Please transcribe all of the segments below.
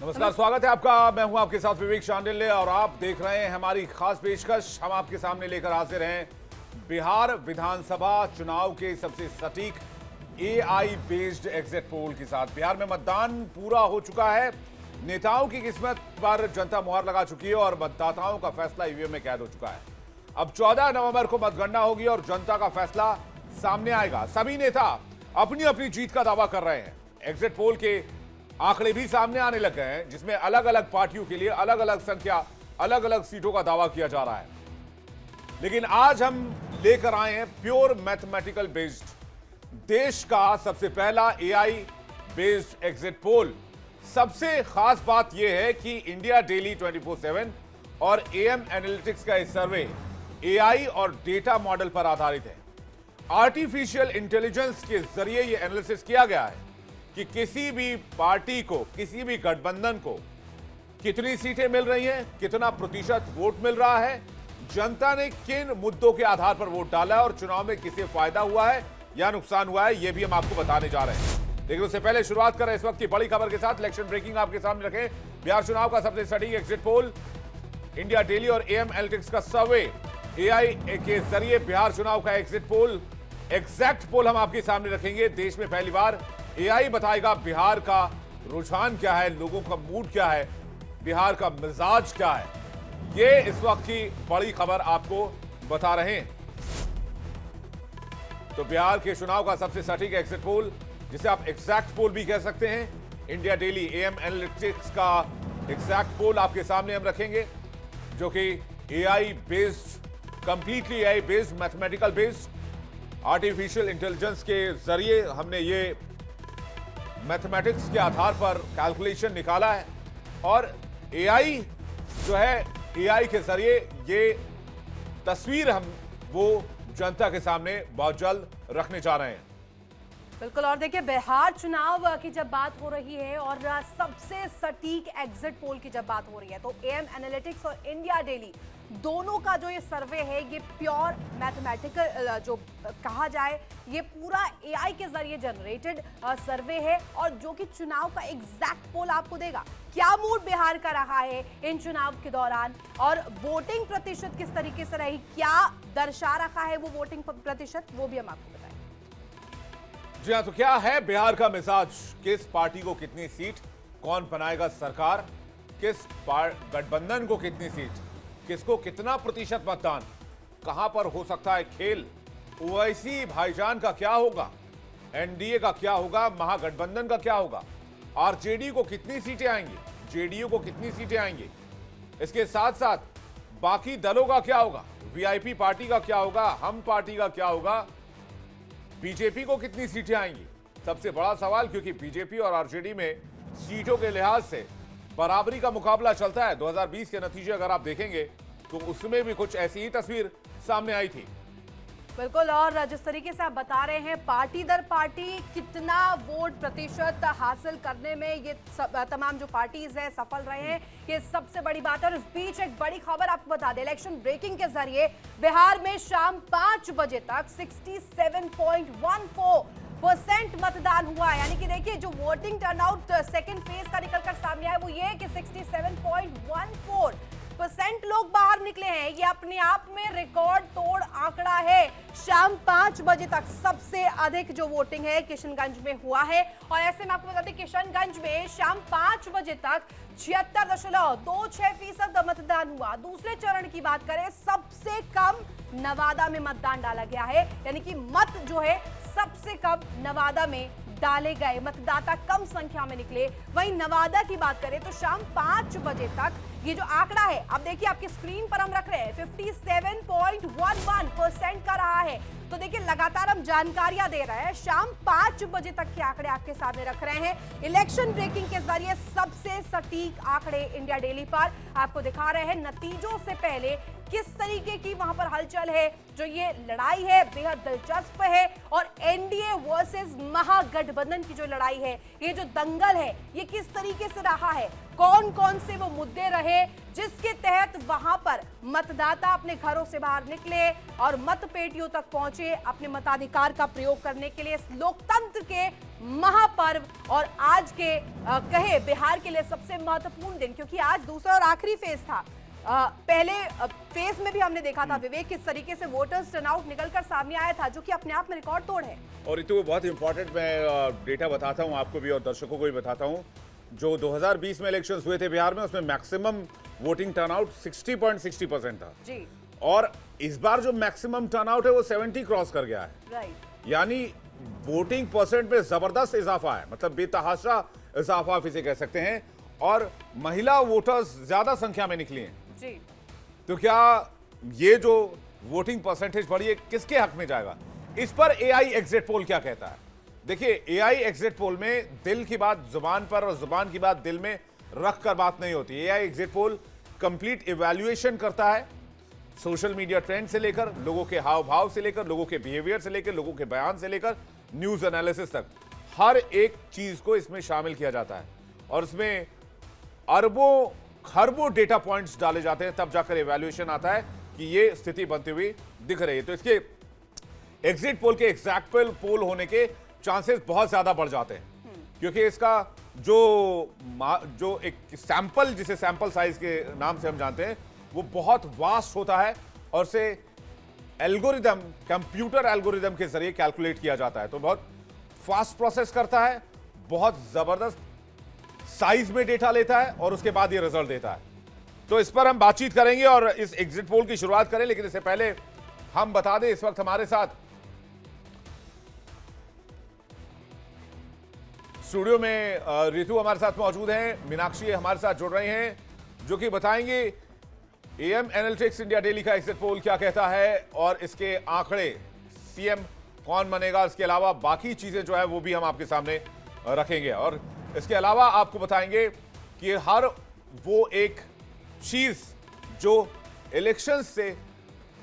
नमस्कार, स्वागत है आपका। मैं हूं आपके साथ विवेक शांडिल्य और आप देख रहे हैं हमारी खास पेशकश। हम आपके सामने लेकर हाजिर हैं बिहार विधानसभा चुनाव के सबसे सटीक एआई बेस्ड एग्जिट पोल के साथ। बिहार में मतदान पूरा हो चुका है, नेताओं की किस्मत पर जनता मुहर लगा चुकी है और मतदाताओं का फैसला ईवीएम में कैद हो चुका है। अब 14 नवंबर को मतगणना होगी और जनता का फैसला सामने आएगा। सभी नेता अपनी अपनी जीत का दावा कर रहे हैं। एग्जिट पोल के आंकड़े भी सामने आने लग गए हैं, जिसमें अलग अलग पार्टियों के लिए अलग अलग संख्या, अलग अलग सीटों का दावा किया जा रहा है। लेकिन आज हम लेकर आए हैं प्योर मैथमेटिकल बेस्ड देश का सबसे पहला एआई बेस्ड एग्जिट पोल। सबसे खास बात यह है कि इंडिया डेली 24/7 और एएम एनालिटिक्स का यह सर्वे एआई और डेटा मॉडल पर आधारित है। आर्टिफिशियल इंटेलिजेंस के जरिए यह एनालिसिस किया गया है कि किसी भी पार्टी को, किसी भी गठबंधन को कितनी सीटें मिल रही हैं, कितना प्रतिशत वोट मिल रहा है, जनता ने किन मुद्दों के आधार पर वोट डाला है और चुनाव में किसे फायदा हुआ है या नुकसान हुआ है, यह भी हम आपको बताने जा रहे हैं। लेकिन उससे पहले शुरुआत करें इस वक्त की बड़ी खबर के साथ। इलेक्शन ब्रेकिंग आपके सामने रखें। बिहार चुनाव का सबसे सटीक एग्जिट पोल इंडिया डेली और एएम एनालिटिक्स का सर्वे एआई के जरिए बिहार चुनाव का एग्जिट पोल, एग्जैक्ट पोल हम आपके सामने रखेंगे। देश में पहली बार एआई बताएगा बिहार का रुझान क्या है, लोगों का मूड क्या है, बिहार का मिजाज क्या है। ये इस वक्त की बड़ी खबर आपको बता रहे हैं। तो बिहार के चुनाव का सबसे सटीक एग्जिट पोल, जिसे आप एग्जैक्ट पोल भी कह सकते हैं, इंडिया डेली एएम एनालिटिक्स का एग्जैक्ट पोल आपके सामने हम रखेंगे, जो कि AI based, completely AI based, mathematical based, artificial intelligence के जरिए हमने ये मैथमेटिक्स के आधार पर कैलकुलेशन निकाला है। और एआई जो है, एआई के जरिए ये तस्वीर हम वो जनता के सामने बहुत जल्द रखने जा रहे हैं। बिल्कुल। और देखिए, बिहार चुनाव की जब बात हो रही है और सबसे सटीक एग्जिट पोल की जब बात हो रही है, तो एएम एनालिटिक्स और इंडिया डेली दोनों का जो ये सर्वे है, ये प्योर मैथमेटिकल जो कहा जाए, ये पूरा एआई के जरिए जनरेटेड सर्वे है और जो कि चुनाव का एग्जैक्ट पोल आपको देगा। क्या मूड बिहार का रहा है इन चुनाव के दौरान और वोटिंग प्रतिशत किस तरीके से रही, क्या दर्शा रखा है वो वोटिंग प्रतिशत, वो भी हम आपको बताएं। जी हाँ, तो क्या है बिहार का मिजाज, किस पार्टी को कितनी सीट, कौन बनाएगा सरकार, किस गठबंधन को कितनी सीट, किसको कितना प्रतिशत मतदान, कहां पर हो सकता है खेल, ओवैसी भाईजान का क्या होगा, एनडीए का क्या होगा, महागठबंधन का क्या होगा, आरजेडी को कितनी सीटें आएंगी, जेडीयू को कितनी सीटें आएंगी, इसके साथ साथ बाकी दलों का क्या होगा, वीआईपी पार्टी का क्या होगा, हम पार्टी का क्या होगा, बीजेपी को कितनी सीटें आएंगी। सबसे बड़ा सवाल, क्योंकि बीजेपी और आरजेडी में सीटों के लिहाज से बराबरी का मुकाबला चलता है। 2020 के नतीजे अगर आप देखेंगे तो उसमें भी कुछ ऐसी ही तस्वीर सामने आई थी। बिल्कुल। और जिस तरीके से आप बता रहे हैं, पार्टी दर पार्टी कितना वोट प्रतिशत हासिल करने में ये तमाम जो पार्टीज है सफल रहे हैं, ये सबसे बड़ी बात है। और इस बीच एक बड़ी खबर आपको बता दें, इलेक्शन ब्रेकिंग के जरिए बिहार में शाम 5 बजे तक 67.14% मतदान हुआ है। यानी कि देखिए, जो वोटिंग टर्नआउट सेकंड फेज का निकलकर सामने आया वो ये है कि 67.14% लोग बाहर निकले हैं। ये अपने आप में रिकॉर्ड तोड़ आंकड़ा है। शाम 5 बजे तक सबसे अधिक जो वोटिंग है किशनगंज में हुआ है। और ऐसे में आपको बता दें, किशनगंज में शाम 5 बजे तक 76.26% मतदान हुआ। दूसरे चरण की बात करें, सबसे कम नवादा में मतदान डाला गया है, यानी कि मत जो है सबसे कम नवादा में डाले गए, मतदाता कम संख्या में निकले। वहीं नवादा की बात करें तो शाम 5 बजे तक ये जो आंकड़ा है, अब देखिए आपकी स्क्रीन पर हम रख रहे हैं, 57.11% का रहा है। तो देखिए, लगातार हम जानकारियां दे रहे हैं, शाम 5 बजे तक के आंकड़े आपके सामने रख रहे हैं। इलेक्शन ब्रेकिंग के जरिए सबसे सटीक आंकड़े इंडिया डेली पर आपको दिखा रहे हैं। नतीजों से पहले किस तरीके की वहां पर हलचल है, जो ये लड़ाई है बेहद दिलचस्प है। और एनडीए वर्सेस महागठबंधन की जो लड़ाई है, ये जो दंगल है, ये किस तरीके से रहा है, कौन कौन से वो मुद्दे रहे जिसके तहत वहां पर मतदाता अपने घरों से बाहर निकले और मतपेटियों तक पहुंचे अपने मताधिकार का प्रयोग करने के लिए। इस लोकतंत्र के महापर्व और आज के कहे बिहार के लिए सबसे महत्वपूर्ण दिन, क्योंकि आज दूसरा और आखिरी फेज था। पहले फेज में भी हमने देखा था विवेक किस तरीके से वोटर्स टर्नआउट निकलकर सामने आया था, जो कि अपने आप में रिकॉर्ड तोड़ है। और ऋतु बहुत इंपॉर्टेंट मैं डेटा बताता हूं आपको भी और दर्शकों को भी बताता हूं। जो 2020 में इलेक्शंस हुए थे बिहार में, उसमें मैक्सिमम वोटिंग टर्नआउट 60.60% था जी। और इस बार जो मैक्सिमम टर्नआउट है वो 70 क्रॉस कर गया है। राइट। यानी वोटिंग परसेंट में जबरदस्त इजाफा है, मतलब बेतहाशा इजाफा आप इसे कह सकते हैं। और महिला वोटर्स ज्यादा संख्या में निकली हैं जी। तो क्या ये जो वोटिंग परसेंटेज बढ़ी है किसके हक में जाएगा? इस पर एआई एग्जिट पोल क्या कहता है? देखिए, एआई एग्जिट पोल में दिल की बात जुबान पर और जुबान की बात दिल में रख कर बात नहीं होती। AI exit poll complete evaluation करता है, सोशल मीडिया ट्रेंड से लेकर, लोगों के हाव भाव से लेकर, लोगों के बिहेवियर से लेकर, लोगों के बयान से लेकर, न्यूज एनालिसिस तक हर एक चीज को इसमें शामिल किया जाता है और इसमें अरबों खरबों डेटा पॉइंट्स डाले जाते हैं, तब जाकर इवैल्यूएशन आता है कि ये स्थिति बनती हुई दिख रही है। तो इसके एग्जिट पोल के एग्जैक्ट पोल होने के चांसेस बहुत ज्यादा बढ़ जाते हैं, क्योंकि इसका जो एक सैंपल, जिसे सैंपल साइज के नाम से हम जानते हैं, वो बहुत वास्ट होता है और से एल्गोरिदम, कंप्यूटर एल्गोरिदम के जरिए कैलकुलेट किया जाता है। तो बहुत फास्ट प्रोसेस करता है, बहुत जबरदस्त साइज में डेटा लेता है और उसके बाद ये रिजल्ट देता है। तो इस पर हम बातचीत करेंगे और इस एग्जिट पोल की शुरुआत करें, लेकिन इससे पहले हम बता दें इस वक्त हमारे साथ स्टूडियो में ऋतु हमारे साथ मौजूद हैं, मीनाक्षी हमारे साथ जुड़ रहे हैं, जो कि बताएंगे एएम एनालिटिक्स इंडिया डेली का एग्जिट पोल क्या कहता है और इसके आंकड़े, सीएम कौन बनेगा, इसके अलावा बाकी चीजें जो है वो भी हम आपके सामने रखेंगे। और इसके अलावा आपको बताएंगे कि हर वो एक चीज जो इलेक्शन से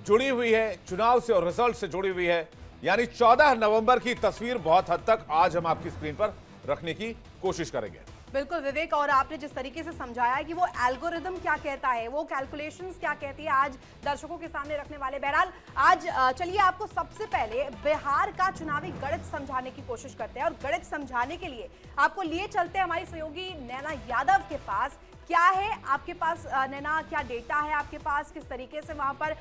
जुड़ी हुई है, चुनाव से और रिजल्ट से जुड़ी हुई है, यानी 14 नवंबर की तस्वीर बहुत हद तक आज हम आपकी स्क्रीन पर रखने की कोशिश करेंगे। बिल्कुल विवेक, और आपने जिस तरीके से समझाया कि वो एल्गोरिदम क्या कहता है, वो कैलकुलेशंस क्या कहती है, आज दर्शकों के सामने रखने वाले। बहरहाल आज चलिए आपको सबसे पहले बिहार का चुनावी गणित समझाने की कोशिश करते हैं और गणित समझाने के लिए आपको लिए चलते हैं हमारी सहयोगी नैना यादव के पास। क्या है आपके पास नैना, क्या डेटा है आपके पास, किस तरीके से वहां पर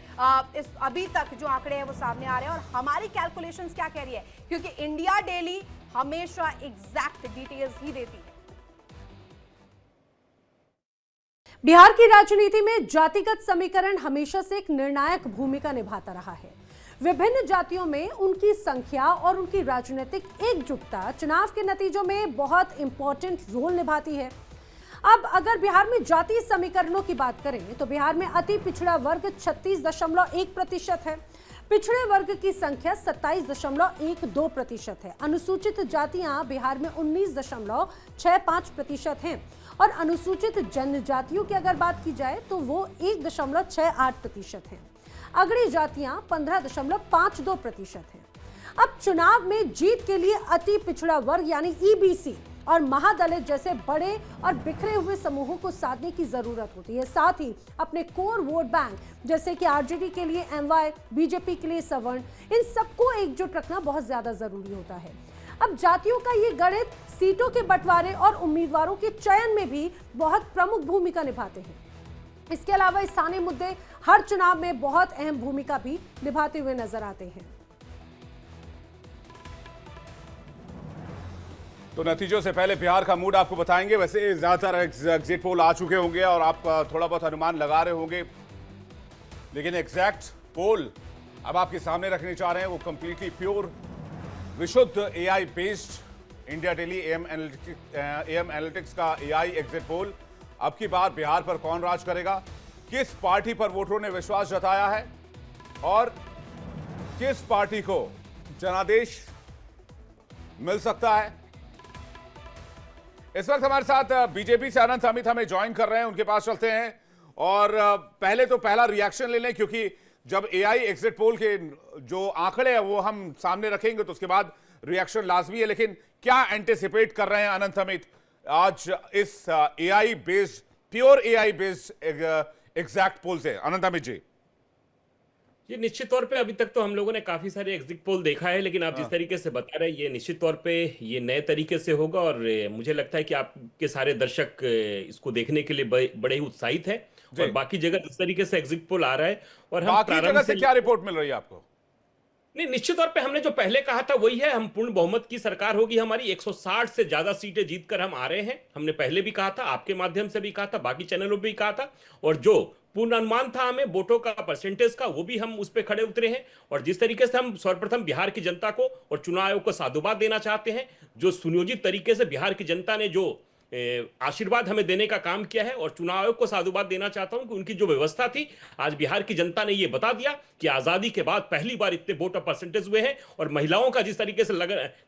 इस अभी तक जो आंकड़े हैं वो सामने आ रहे हैं और हमारी कैलकुलेशंस क्या कह रही है, क्योंकि इंडिया डेली हमेशा एग्जैक्ट डिटेल्स ही देती है। बिहार की राजनीति में जातिगत समीकरण हमेशा से एक निर्णायक भूमिका निभाता रहा है। विभिन्न जातियों में उनकी संख्या और उनकी राजनीतिक एकजुटता चुनाव के नतीजों में बहुत इंपॉर्टेंट रोल निभाती है। अब अगर बिहार में जातीय समीकरणों की बात करें तो बिहार में अति पिछड़ा वर्ग 36.1% है, पिछड़े वर्ग की संख्या 27.12% है, अनुसूचित जातियां बिहार में 19.65% हैं और अनुसूचित जनजातियों की अगर बात की जाए तो वो 1.68% हैं। अगड़ी जातियां 15.52% हैं। अब चुनाव में जीत के लिए अति पिछड़ा वर्ग यानी ईबीसी और महादलित जैसे बड़े और बिखरे हुए समूहों को साधने की जरूरत होती है। साथ ही अपने कोर वोट बैंक जैसे कि आरजेडी के लिए एमवाई, बीजेपी के लिए सवर्ण, इन सबको एकजुट रखना बहुत ज्यादा जरूरी होता है। अब जातियों का ये गणित सीटों के बंटवारे और उम्मीदवारों के चयन में भी बहुत प्रमुख भूमिका निभाते हैं। इसके अलावा स्थानीय मुद्दे हर चुनाव में बहुत अहम भूमिका भी निभाते हुए नजर आते हैं। तो नतीजों से पहले बिहार का मूड आपको बताएंगे। वैसे ज्यादातर एग्जिट पोल आ चुके होंगे और आप थोड़ा बहुत अनुमान लगा रहे होंगे, लेकिन एग्जैक्ट पोल अब आपके सामने रखने चाह रहे हैं। वो कंप्लीटली प्योर, विशुद्ध AI based India daily am analytics का एआई एग्जिट पोल। अब की बार बिहार पर कौन राज करेगा, किस पार्टी पर वोटरों ने विश्वास जताया है और किस पार्टी को जनादेश मिल सकता है। इस वक्त हमारे साथ बीजेपी से अनंत अमित हमें ज्वाइन कर रहे हैं, उनके पास चलते हैं और पहले तो पहला रिएक्शन ले लें, क्योंकि जब एआई एग्जिट पोल के जो आंकड़े हैं वो हम सामने रखेंगे तो उसके बाद रिएक्शन लाजमी है। लेकिन क्या एंटिसिपेट कर रहे हैं अनंत अमित आज इस AI based, pure AI based exact poll से? अनंत अमित जी। ये निश्चित तौर पे अभी तक तो हम लोगों ने काफी सारे एग्जिट पोल देखा है, लेकिन आप जिस हाँ। तरीके से बता रहे हैं ये निश्चित तौर पे ये नए तरीके से होगा। और मुझे लगता है कि आपके सारे दर्शक इसको देखने के लिए बड़े ही उत्साहित हैं। जी। और बाकी जगह जिस तरीके से एग्जिट पोल आ रहा है और हम बाकी प्रारंभ जगह से से क्या रिपोर्ट मिल रही है आपको? नहीं, निश्चित तौर पे हमने जो पहले कहा था वही है। हम पूर्ण बहुमत की सरकार होगी हमारी, 160 से ज्यादा सीटें जीतकर हम आ रहे हैं। हमने पहले भी कहा था, आपके माध्यम से भी कहा था, बाकी चैनलों पे भी कहा था। और जो पूर्ण अनुमान था हमें वोटों का, परसेंटेज का, वो भी हम उस पर खड़े उतरे हैं। और जिस तरीके से हम सर्वप्रथम बिहार की जनता को और चुनाव आयोग को साधुवाद देना चाहते हैं, जो सुनियोजित तरीके से बिहार की जनता ने जो आशीर्वाद हमें देने का काम किया है, और चुनाव आयोग को साधुवाद देना चाहता हूं कि उनकी जो व्यवस्था थी, आज बिहार की जनता ने यह बता दिया कि आजादी के बाद पहली बार इतने वोट ऑफ परसेंटेज हुए हैं। और महिलाओं का जिस तरीके से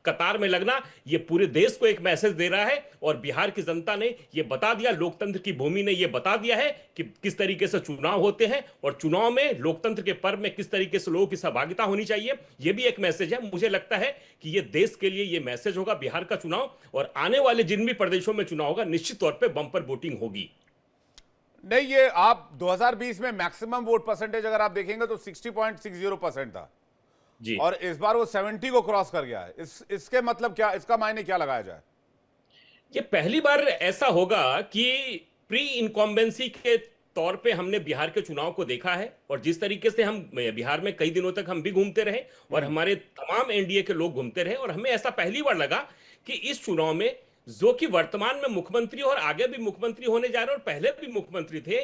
कतार में लगना, यह पूरे देश को एक मैसेज दे रहा है। और बिहार की जनता ने यह बता दिया, लोकतंत्र की भूमि ने यह बता दिया है कि किस तरीके से चुनाव होते हैं और चुनाव में लोकतंत्र के पर्व में किस तरीके से लोगों की सहभागिता होनी चाहिए। यह भी एक मैसेज है। मुझे लगता है कि यह देश के लिए यह मैसेज होगा बिहार का चुनाव, और आने वाले जिन भी प्रदेशों में चुनाव होगा निश्चित तौर पे बम्पर वोटिंग होगी। नहीं, ये आप 2020 में मैक्सिमम वोट परसेंटेज अगर आप देखेंगे तो 60.60% था जी। और इस बार वो 70 को क्रॉस कर गया है। इसके मतलब क्या, इसका मायने क्या लगाया जाए? ये पहली बार ऐसा होगा कि प्री इनकॉम्बेंसी के तौर पे हमने बिहार के चुनाव को देखा है। और जिस तरीके से हम बिहार में कई दिनों तक हम भी घूमते रहे और हमारे तमाम एनडीए के लोग घूमते रहे, और हमें ऐसा पहली बार लगा कि इस चुनाव में जो कि वर्तमान में मुख्यमंत्री और आगे भी मुख्यमंत्री होने जा रहे और पहले भी मुख्यमंत्री थे,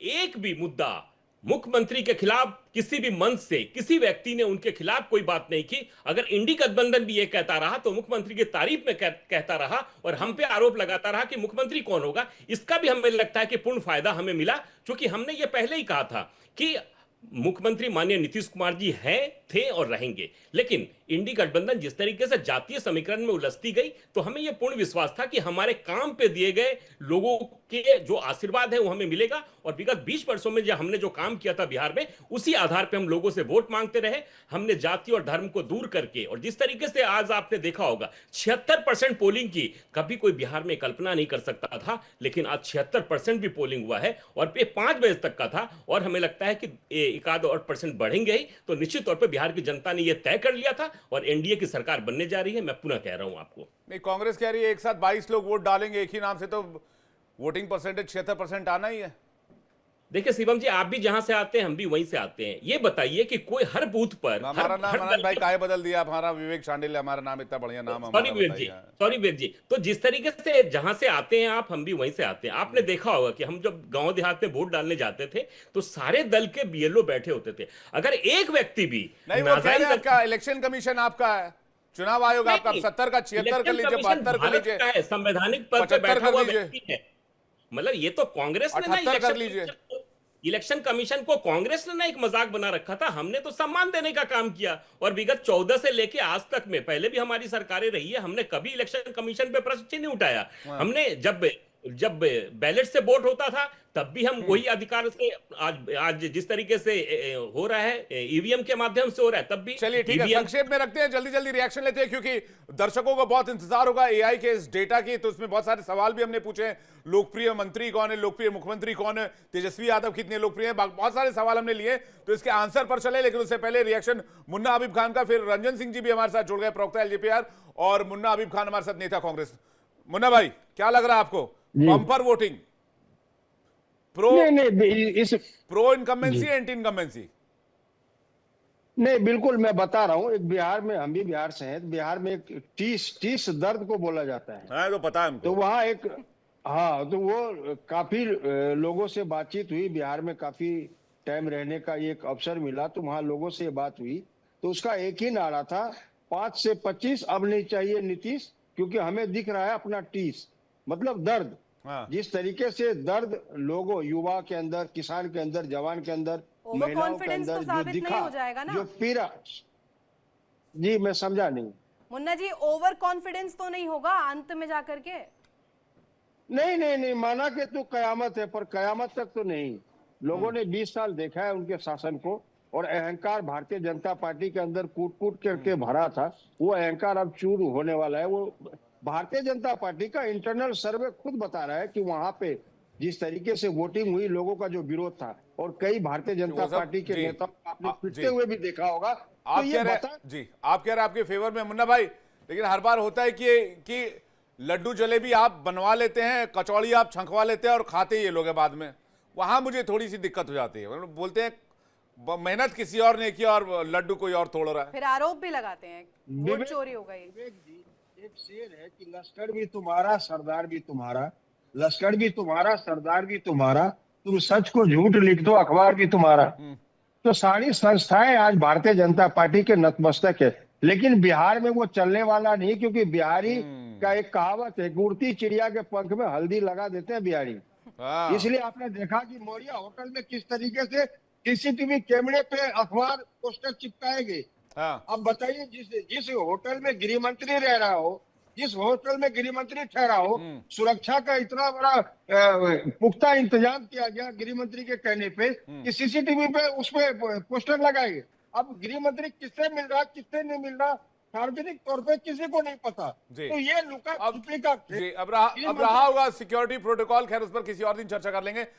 एक भी मुद्दा मुख्यमंत्री के खिलाफ किसी भी मंच से किसी व्यक्ति ने उनके खिलाफ कोई बात नहीं की। अगर इंडी गठबंधन भी ये कहता रहा तो मुख्यमंत्री की तारीफ में कहता रहा और हम पे आरोप लगाता रहा कि मुख्यमंत्री कौन होगा। इसका भी हमें लगता है कि पूर्ण फायदा हमें मिला, क्योंकि हमने ये पहले ही कहा था कि मुख्यमंत्री माननीय नीतीश कुमार जी हैं, थे और रहेंगे। लेकिन इंडी गठबंधन जिस तरीके से जातीय समीकरण में उलझती गई, तो हमें यह पूर्ण विश्वास था कि हमारे काम पे दिए गए लोगों के जो आशीर्वाद है वो हमें मिलेगा। और विगत 20 वर्षों में जो हमने जो काम किया था बिहार में, उसी आधार पे हम लोगों से वोट मांगते रहे। हमने जाति और धर्म को दूर करके, और जिस तरीके से आज आपने देखा होगा 76% पोलिंग की, कभी कोई बिहार में कल्पना नहीं कर सकता था, लेकिन आज 76% भी पोलिंग हुआ है और ये 5 बजे तक का था। और हमें लगता है कि एक आध और परसेंट बढ़ेंगे ही। तो निश्चित तौर पर बिहार की जनता ने यह तय कर लिया था और एनडीए की सरकार बनने जा रही है। मैं पुनः कह रहा हूं आपको। नहीं, कांग्रेस कह रही है एक साथ 22 लोग वोट डालेंगे एक ही नाम से, तो वोटिंग परसेंटेज 76% आना ही है। देखिए शिवम जी, आप भी जहां से आते हैं हम भी वहीं से आते हैं। ये बताइए कि कोई हर बूथ पर हमारा नाम आनंद भाई काहे बदल दिया? हमारा विवेक शांडिल्य, हमारा नाम इतना बढ़िया नाम सॉरी हमारा विवेक जी, बताइए। सॉरी विवेक जी। तो जिस तरीके से जहां से आते हैं आप, हम भी वहीं से आते हैं। आपने देखा होगा कि हम जब गांव देहात में वोट डालने जाते थे तो सारे दल के बीएलओ बैठे होते थे। अगर एक व्यक्ति भी नहीं, वो कह रहे हैं आपका इलेक्शन कमीशन आपका है, चुनाव आयोग आपका, 70 का 76 कर लीजिए, 72 कर लीजिए, संवैधानिक पद पर 75 बैठा कर हुआ लीजिए। व्यक्ति है। मतलब ये तो कांग्रेस ने ना 78 कर लीजिए। इलेक्शन कमीशन को कांग्रेस ने ना एक मजाक बना रखा था। हमने तो सम्मान देने का काम किया। और विगत 14 से लेके आज तक में, पहले भी हमारी सरकारें रही है, हमने कभी इलेक्शन कमीशन पे प्रश्न नहीं उठाया। हमने जब बैलेट से वोट होता था तब भी हम वही अधिकार से, आज जिस तरीके से हो रहा है ईवीएम के माध्यम से हो रहा है, तब भी। चलिए ठीक है, संक्षेप में रखते हैं, जल्दी जल्दी रिएक्शन लेते हैं क्योंकि दर्शकों को बहुत इंतजार होगा एआई के इस डेटा की। तो उसमें बहुत सारे सवाल भी हमने पूछे हैं, लोकप्रिय मंत्री कौन है, लोकप्रिय मुख्यमंत्री कौन है, तेजस्वी यादव कितने लोकप्रिय हैं, बहुत सारे सवाल हमने लिए। तो इसके आंसर पर चले, लेकिन उससे पहले रिएक्शन मुन्ना हबीब खान का, फिर रंजन सिंह जी भी हमारे साथ जुड़ गए, प्रवक्ता एलजेपीआर, और मुन्ना हबीब खान हमारे साथ नेता कांग्रेस। मुन्ना भाई, क्या लग रहा है आपको? Bumper voting, pro incumbency, anti incumbency? नहीं, बिल्कुल मैं बता रहा हूँ। एक बिहार में, हम भी बिहार से हैं, बिहार में एक टीस दर्द को बोला जाता है। हाँ, तो पता है हमको। तो वहाँ एक, हाँ, तो वो काफी लोगों से बातचीत हुई। बिहार में काफी टाइम रहने का एक अवसर मिला, तो वहाँ लोगों से बात हुई। तो उसका एक ही नारा था, 5 से 25 अब नहीं चाहिए नीतीश, क्योंकि हमें दिख रहा है अपना टीस, मतलब दर्द। हाँ। जिस तरीके से दर्द लोगों, युवा के अंदर, किसान के अंदर, जवान के अंदर, महिलाओं के अंदर जो दिखा, जो पीड़ा। जी मैं समझा नहीं मुन्ना जी, ओवर कॉन्फिडेंस तो नहीं होगा अंत में जाकर के? नहीं, माना के तो कयामत है, पर कयामत तक तो नहीं। लोगों ने 20 साल देखा है उनके शासन को, और अहंकार भारतीय जनता पार्टी के अंदर कूट कूट करके भरा था। वो अहंकार अब चूर होने वाला है। वो भारतीय जनता पार्टी का इंटरनल सर्वे खुद बता रहा है कि वहां पे जिस तरीके से वोटिंग हुई, लोगों का जो विरोध था, और कई भारतीय जनता वो सब- पार्टी के जी। नेताओं को आपने जी। पिटते हुए भी देखा होगा। तो आप ये कह रहे बता जी, आप कह रहे हैं आपके फेवर में मुन्ना भाई, लेकिन हर बार होता है कि लड्डू जलेबी आप बनवा लेते हैं, कचौड़ी आप छंकवा लेते हैं और खाते ये लोग हैं बाद में। वहां मुझे थोड़ी सी दिक्कत हो जाती है, मतलब बोलते हैं मेहनत किसी और ने की और लड्डू कोई और तोड़ रहा है। फिर आरोप भी लगाते हैं वोट विवेक- चोरी हो गई। विवेक जी, एक शेर है कि लश्कर भी तुम्हारा, सरदार भी तुम्हारा, लश्कर भी तुम्हारा, सरदार भी तुम्हारा, तुम सच को झूठ लिख दो, अखबार भी तुम्हारा। तो सारी संस्थाएं आज भारतीय जनता पार्टी के नतमस्तक है, लेकिन बिहार में वो चलने वाला नहीं, क्योंकि बिहारी का एक कहावत है, उड़ती चिड़िया के पंख में हल्दी लगा देते हैं बिहारी। हाँ। इसलिए आपने देखा कि मौर्या होटल में किस तरीके से सीसीटीवी कैमरे पे अखबार पोस्टर चिपकाए गए। हाँ। अब बताइए, जिस होटल में गृह मंत्री रह रहा हो, जिस होटल में गृह मंत्री ठहरा हो, सुरक्षा का इतना बड़ा पुख्ता इंतजाम किया गया गृह मंत्री के कहने पे कि सीसीटीवी पे उसपे पोस्टर लगाए। अब गृह मंत्री किससे मिल रहा, किससे नहीं मिल रहा, सार्वजनिक तौर पे किसी को नहीं पता। जी। तो ये लुका अब छिपी का जी, अब रहा होगा सिक्योरिटी प्रोटोकॉल, खैर उस पर किसी और दिन चर्चा कर लेंगे।